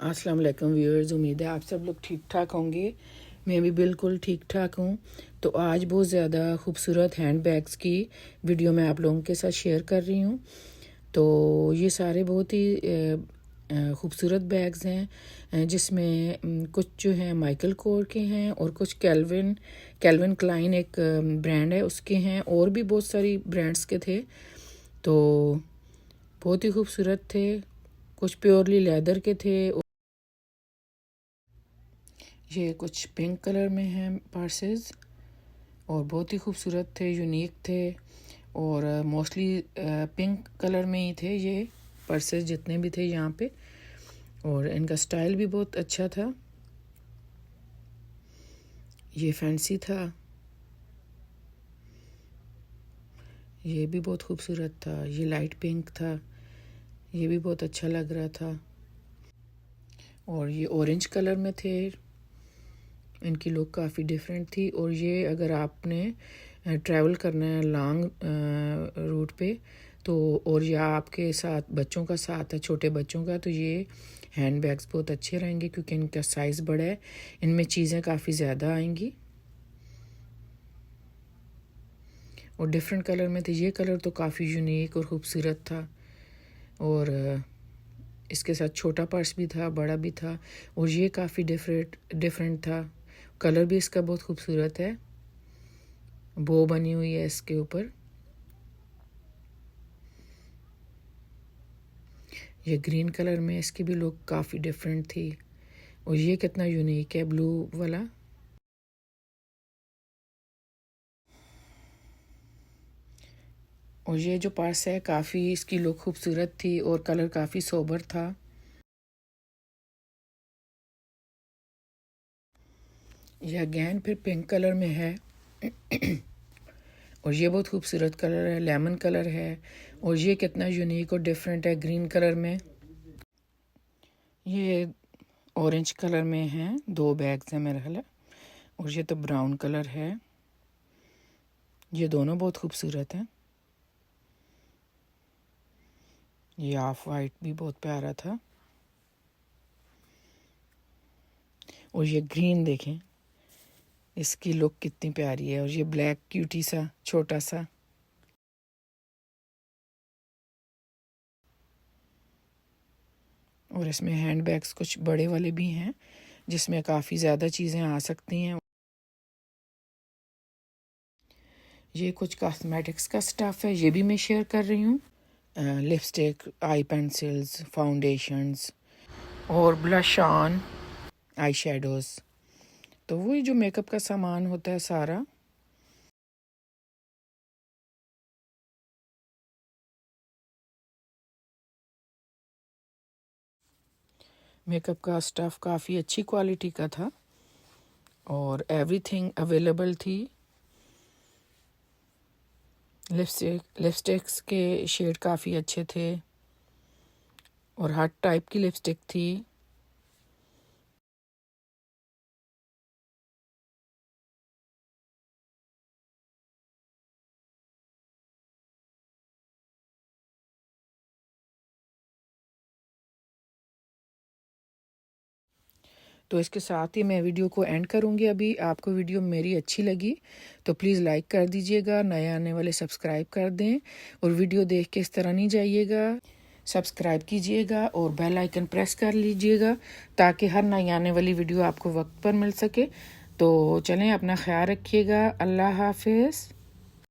अस्सलाम वालेकुम व्यूअर्स, उम्मीद है आप सब लोग ठीक ठाक होंगे। मैं भी बिल्कुल ठीक ठाक हूँ। तो आज बहुत ज़्यादा ख़ूबसूरत हैंड बैग्स की वीडियो मैं आप लोगों के साथ शेयर कर रही हूँ। तो ये सारे बहुत ही ख़ूबसूरत बैग्स हैं, जिसमें कुछ जो हैं माइकल कोर के हैं और कुछ कैल्विन क्लाइन एक ब्रांड है उसके हैं, और भी बहुत सारी ब्रांड्स के थे। तो बहुत ही खूबसूरत थे, कुछ प्योरली लेदर के थे। ये कुछ पिंक कलर में हैं पर्सेस, और बहुत ही खूबसूरत थे, यूनिक थे, और मोस्टली पिंक कलर में ही थे ये पर्सेस जितने भी थे यहाँ पे। और इनका स्टाइल भी बहुत अच्छा था, ये फैंसी था, ये भी बहुत खूबसूरत था, ये लाइट पिंक था, ये भी बहुत अच्छा लग रहा था, और ये ऑरेंज कलर में थे। इनकी लुक काफ़ी डिफरेंट थी। और ये अगर आपने ट्रैवल करना है लॉन्ग रूट पे, तो और या आपके साथ बच्चों का साथ है, छोटे बच्चों का, तो ये हैंड बैग्स बहुत अच्छे रहेंगे क्योंकि इनका साइज़ बड़ा है, इनमें चीज़ें काफ़ी ज़्यादा आएंगी। और डिफरेंट कलर में थे, ये कलर तो काफ़ी यूनिक और ख़ूबसूरत था। और इसके साथ छोटा पर्स भी था, बड़ा भी था, और ये काफ़ी डिफरेंट था। कलर भी इसका बहुत खूबसूरत है, बो बनी हुई है इसके ऊपर। ये ग्रीन कलर में, इसकी भी लुक काफ़ी डिफरेंट थी। और ये कितना यूनिक है, ब्लू वाला। और ये जो पर्स है काफ़ी इसकी लुक खूबसूरत थी और कलर काफ़ी सोबर था। ये अगेन फिर पिंक कलर में है और ये बहुत खूबसूरत कलर है, लेमन कलर है। और ये कितना यूनिक और डिफरेंट है, ग्रीन कलर में। ये ऑरेंज कलर में है, दो बैग्स हैं मेरे ख्याल। और ये तो ब्राउन कलर है। ये दोनों बहुत खूबसूरत हैं। ये ऑफ वाइट भी बहुत प्यारा था। और ये ग्रीन देखें, इसकी लुक कितनी प्यारी है। और ये ब्लैक क्यूटी सा छोटा सा। और इसमें हैंड बैग्स कुछ बड़े वाले भी हैं जिसमें काफ़ी ज़्यादा चीज़ें आ सकती हैं। ये कुछ कॉस्मेटिक्स का स्टफ़ है, ये भी मैं शेयर कर रही हूँ। लिपस्टिक, आई पेंसिल्स, फाउंडेशंस और ब्लश ऑन, आई शेडोज़। तो वही जो मेकअप का सामान होता है सारा। मेकअप का स्टफ़ काफ़ी अच्छी क्वालिटी का था और एवरीथिंग अवेलेबल थी। लिपस्टिक्स के शेड काफ़ी अच्छे थे और हर टाइप की लिपस्टिक थी। तो इसके साथ ही मैं वीडियो को एंड करूँगी। अभी आपको वीडियो मेरी अच्छी लगी तो प्लीज़ लाइक कर दीजिएगा, नए आने वाले सब्सक्राइब कर दें, और वीडियो देख के इस तरह नहीं जाइएगा, सब्सक्राइब कीजिएगा और बेल आइकन प्रेस कर लीजिएगा ताकि हर नई आने वाली वीडियो आपको वक्त पर मिल सके। तो चलें, अपना ख्याल रखिएगा। अल्लाह हाफिज़।